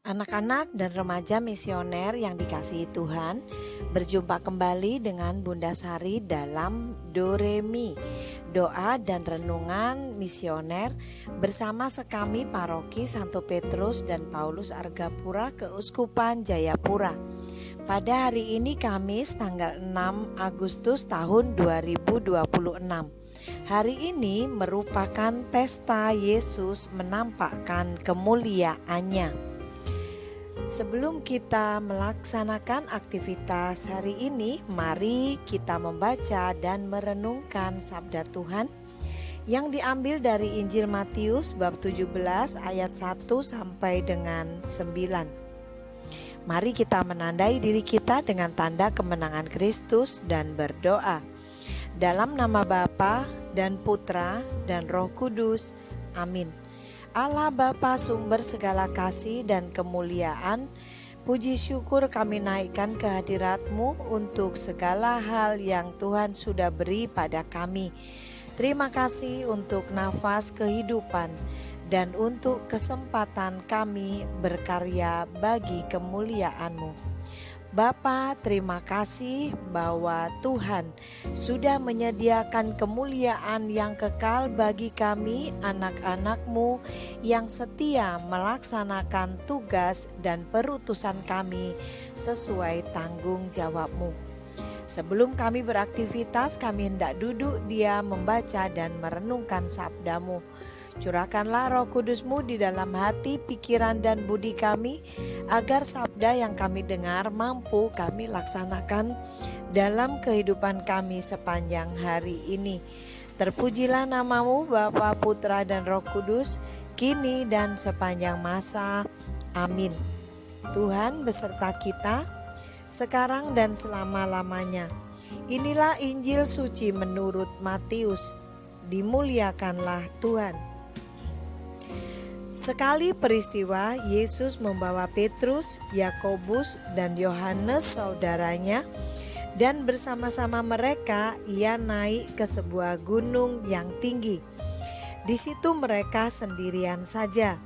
Anak-anak dan remaja misioner yang dikasihi Tuhan, berjumpa kembali dengan Bunda Sari dalam Doremi, doa dan renungan misioner bersama sekami Paroki Santo Petrus dan Paulus Argapura Keuskupan Jayapura. Pada hari ini Kamis tanggal 6 Agustus tahun 2026. Hari ini merupakan pesta Yesus menampakkan kemuliaannya. Sebelum kita melaksanakan aktivitas hari ini, mari kita membaca dan merenungkan sabda Tuhan yang diambil dari Injil Matius bab 17 ayat 1 sampai dengan 9. Mari kita menandai diri kita dengan tanda kemenangan Kristus dan berdoa. Dalam nama Bapa dan Putra dan Roh Kudus. Amin. Allah Bapa sumber segala kasih dan kemuliaan, puji syukur kami naikkan kehadirat-Mu untuk segala hal yang Tuhan sudah beri pada kami. Terima kasih untuk nafas kehidupan dan untuk kesempatan kami berkarya bagi kemuliaan-Mu. Bapa, terima kasih bahwa Tuhan sudah menyediakan kemuliaan yang kekal bagi kami anak-anak-Mu yang setia melaksanakan tugas dan perutusan kami sesuai tanggung jawab-Mu. Sebelum kami beraktivitas, kami hendak duduk diam membaca dan merenungkan sabda-Mu. Curahkanlah Roh Kudus-Mu di dalam hati, pikiran dan budi kami, agar sabda yang kami dengar mampu kami laksanakan dalam kehidupan kami sepanjang hari ini. Terpujilah nama-Mu Bapa, Putra dan Roh Kudus, kini dan sepanjang masa. Amin. Tuhan beserta kita, sekarang dan selama-lamanya. Inilah Injil suci menurut Matius. Dimuliakanlah Tuhan. Sekali peristiwa, Yesus membawa Petrus, Yakobus, dan Yohanes saudaranya, dan bersama-sama mereka ia naik ke sebuah gunung yang tinggi. Di situ mereka sendirian saja.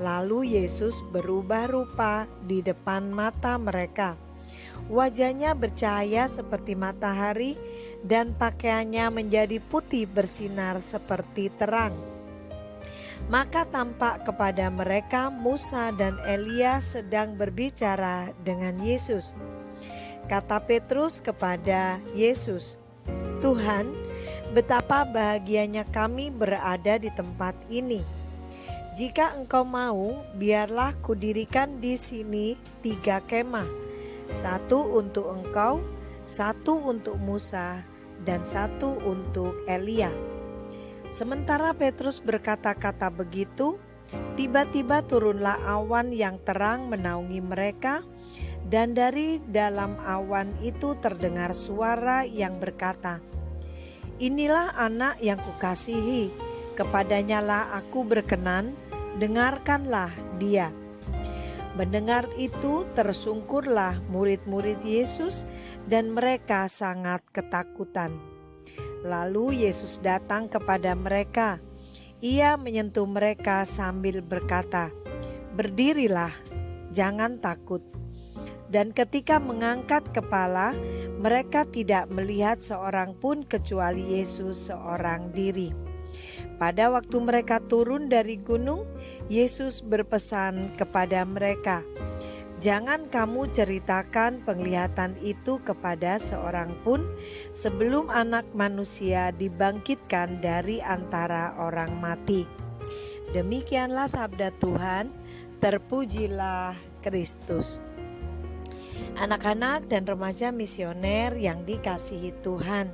Lalu Yesus berubah rupa di depan mata mereka. Wajahnya bercahaya seperti matahari, dan pakaiannya menjadi putih bersinar seperti terang. Maka tampak kepada mereka Musa dan Elia sedang berbicara dengan Yesus. Kata Petrus kepada Yesus, "Tuhan, betapa bahagianya kami berada di tempat ini. Jika Engkau mau, biarlah kudirikan di sini 3 kemah, 1 untuk Engkau, 1 untuk Musa, dan 1 untuk Elia." Sementara Petrus berkata-kata begitu, tiba-tiba turunlah awan yang terang menaungi mereka, dan dari dalam awan itu terdengar suara yang berkata, "Inilah anak yang kukasihi, kepadanyalah aku berkenan, dengarkanlah dia." Mendengar itu tersungkurlah murid-murid Yesus dan mereka sangat ketakutan. Lalu Yesus datang kepada mereka. Ia menyentuh mereka sambil berkata, "Berdirilah, jangan takut." Dan ketika mengangkat kepala, mereka tidak melihat seorang pun kecuali Yesus seorang diri. Pada waktu mereka turun dari gunung, Yesus berpesan kepada mereka, "Jangan kamu ceritakan penglihatan itu kepada seorang pun sebelum Anak Manusia dibangkitkan dari antara orang mati." Demikianlah sabda Tuhan, terpujilah Kristus. Anak-anak dan remaja misioner yang dikasihi Tuhan,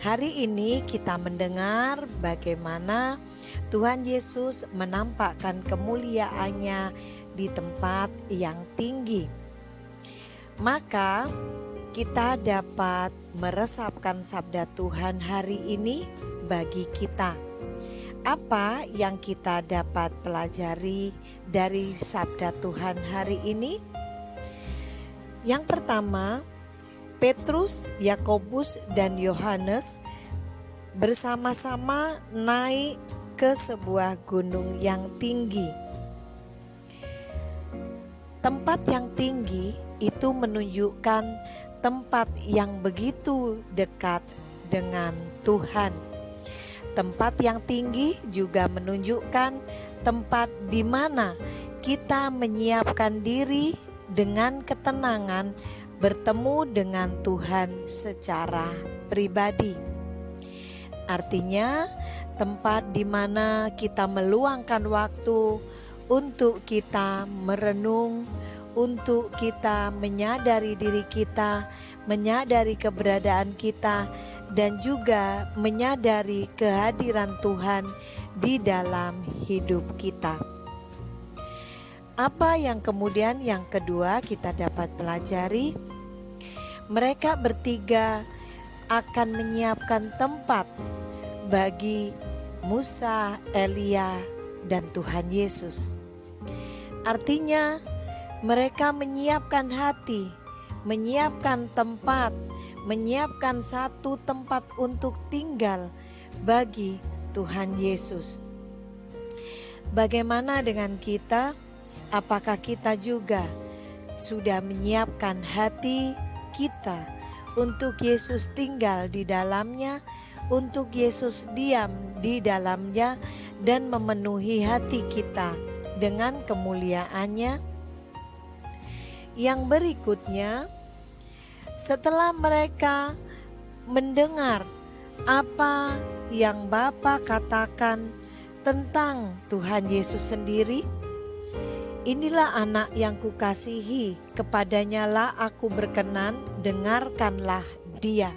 hari ini kita mendengar bagaimana Tuhan Yesus menampakkan kemuliaannya di tempat yang tinggi. Maka kita dapat meresapkan sabda Tuhan hari ini bagi kita. Apa yang kita dapat pelajari dari sabda Tuhan hari ini? Yang pertama, Petrus, Yakobus, dan Yohanes bersama-sama naik ke sebuah gunung yang tinggi. Tempat yang tinggi itu menunjukkan tempat yang begitu dekat dengan Tuhan. Tempat yang tinggi juga menunjukkan tempat di mana kita menyiapkan diri dengan ketenangan bertemu dengan Tuhan secara pribadi. Artinya, tempat di mana kita meluangkan waktu untuk kita merenung, untuk kita menyadari diri kita, menyadari keberadaan kita, dan juga menyadari kehadiran Tuhan di dalam hidup kita. Apa yang kemudian yang kedua kita dapat pelajari? Mereka bertiga akan menyiapkan tempat bagi Musa, Elia, dan Tuhan Yesus. Artinya, mereka menyiapkan hati, menyiapkan tempat, menyiapkan satu tempat untuk tinggal bagi Tuhan Yesus. Bagaimana dengan kita? Apakah kita juga sudah menyiapkan hati kita untuk Yesus tinggal di dalamnya, untuk Yesus diam di dalamnya dan memenuhi hati kita dengan kemuliaannya? Yang berikutnya, setelah mereka mendengar apa yang Bapa katakan tentang Tuhan Yesus sendiri, inilah anak yang kukasihi, kepadanya lah aku berkenan, dengarkanlah dia.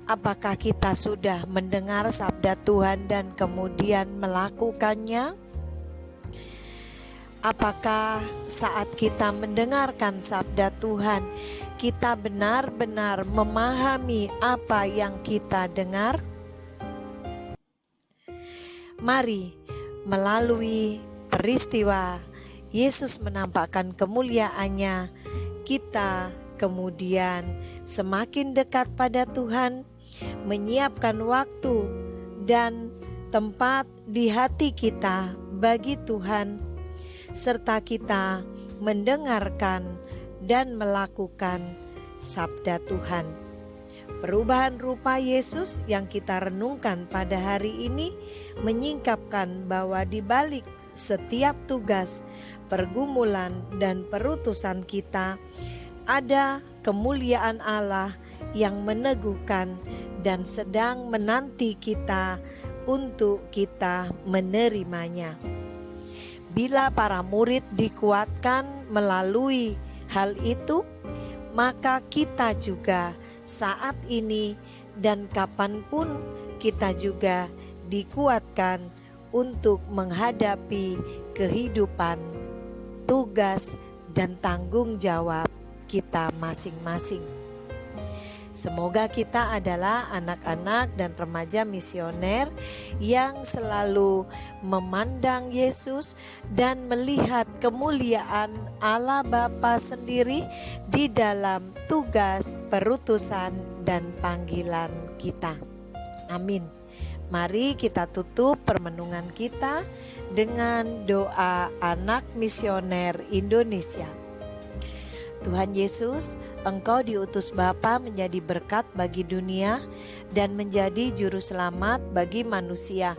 Apakah kita sudah mendengar sabda Tuhan dan kemudian melakukannya? Apakah saat kita mendengarkan sabda Tuhan, kita benar-benar memahami apa yang kita dengar? Mari, melalui peristiwa Yesus menampakkan kemuliaannya, kita kemudian semakin dekat pada Tuhan, menyiapkan waktu dan tempat di hati kita bagi Tuhan, serta kita mendengarkan dan melakukan sabda Tuhan. Perubahan rupa Yesus yang kita renungkan pada hari ini menyingkapkan bahwa di balik setiap tugas, pergumulan, dan perutusan kita ada kemuliaan Allah yang meneguhkan dan sedang menanti kita untuk kita menerimanya. Bila para murid dikuatkan melalui hal itu, maka kita juga saat ini dan kapanpun kita juga dikuatkan untuk menghadapi kehidupan, tugas, dan tanggung jawab kita masing-masing. Semoga kita adalah anak-anak dan remaja misioner yang selalu memandang Yesus dan melihat kemuliaan Allah Bapa sendiri di dalam tugas, perutusan, dan panggilan kita. Amin. Mari kita tutup permenungan kita dengan doa anak misioner Indonesia. Tuhan Yesus, Engkau diutus Bapa menjadi berkat bagi dunia dan menjadi juru selamat bagi manusia.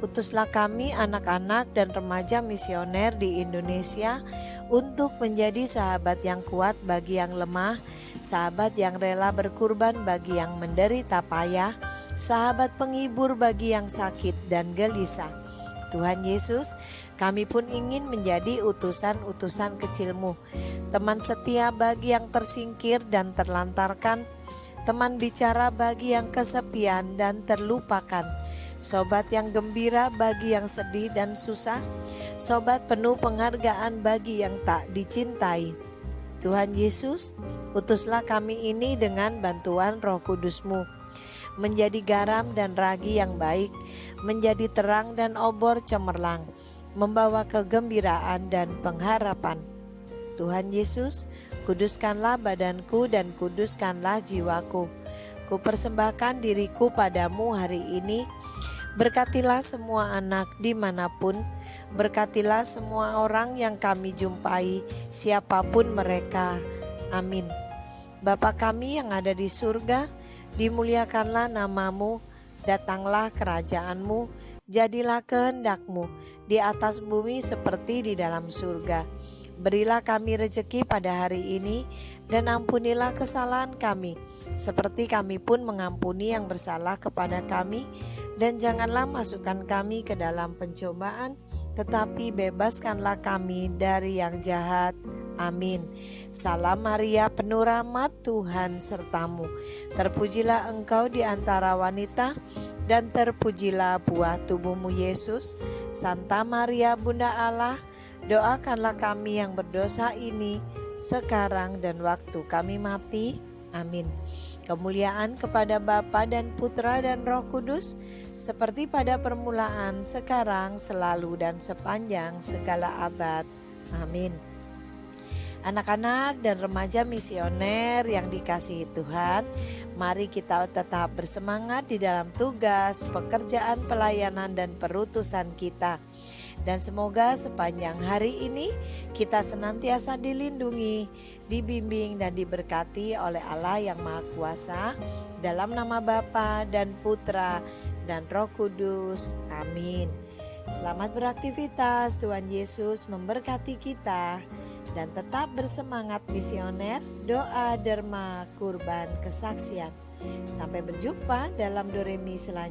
Utuslah kami anak-anak dan remaja misioner di Indonesia untuk menjadi sahabat yang kuat bagi yang lemah, sahabat yang rela berkorban bagi yang menderita payah, sahabat penghibur bagi yang sakit dan gelisah. Tuhan Yesus, kami pun ingin menjadi utusan-utusan kecil-Mu, teman setia bagi yang tersingkir dan terlantarkan, teman bicara bagi yang kesepian dan terlupakan, sobat yang gembira bagi yang sedih dan susah, sobat penuh penghargaan bagi yang tak dicintai. Tuhan Yesus, utuslah kami ini dengan bantuan Roh Kudus-Mu, menjadi garam dan ragi yang baik, menjadi terang dan obor cemerlang, membawa kegembiraan dan pengharapan. Tuhan Yesus, kuduskanlah badanku dan kuduskanlah jiwaku. Kupersembahkan diriku padamu hari ini. Berkatilah semua anak dimanapun Berkatilah semua orang yang kami jumpai, siapapun mereka. Amin. Bapa kami yang ada di surga, dimuliakanlah namamu, datanglah kerajaanmu, jadilah kehendak-mu di atas bumi seperti di dalam surga. Berilah kami rejeki pada hari ini, dan ampunilah kesalahan kami, seperti kami pun mengampuni yang bersalah kepada kami. Dan janganlah masukkan kami ke dalam pencobaan, tetapi bebaskanlah kami dari yang jahat. Amin. Salam Maria, penuh rahmat, Tuhan sertamu. Terpujilah engkau di antara wanita, dan terpujilah buah tubuhmu Yesus. Santa Maria, Bunda Allah, doakanlah kami yang berdosa ini, sekarang dan waktu kami mati. Amin. Kemuliaan kepada Bapa dan Putra dan Roh Kudus, seperti pada permulaan, sekarang, selalu, dan sepanjang segala abad. Amin. Anak-anak dan remaja misioner yang dikasihi Tuhan, mari kita tetap bersemangat di dalam tugas, pekerjaan, pelayanan, dan perutusan kita. Dan semoga sepanjang hari ini kita senantiasa dilindungi, dibimbing, dan diberkati oleh Allah yang Maha Kuasa, dalam nama Bapa dan Putra dan Roh Kudus. Amin. Selamat beraktivitas, Tuhan Yesus memberkati kita, dan tetap bersemangat misioner, doa, derma, kurban, kesaksian. Sampai berjumpa dalam Doremi selanjutnya.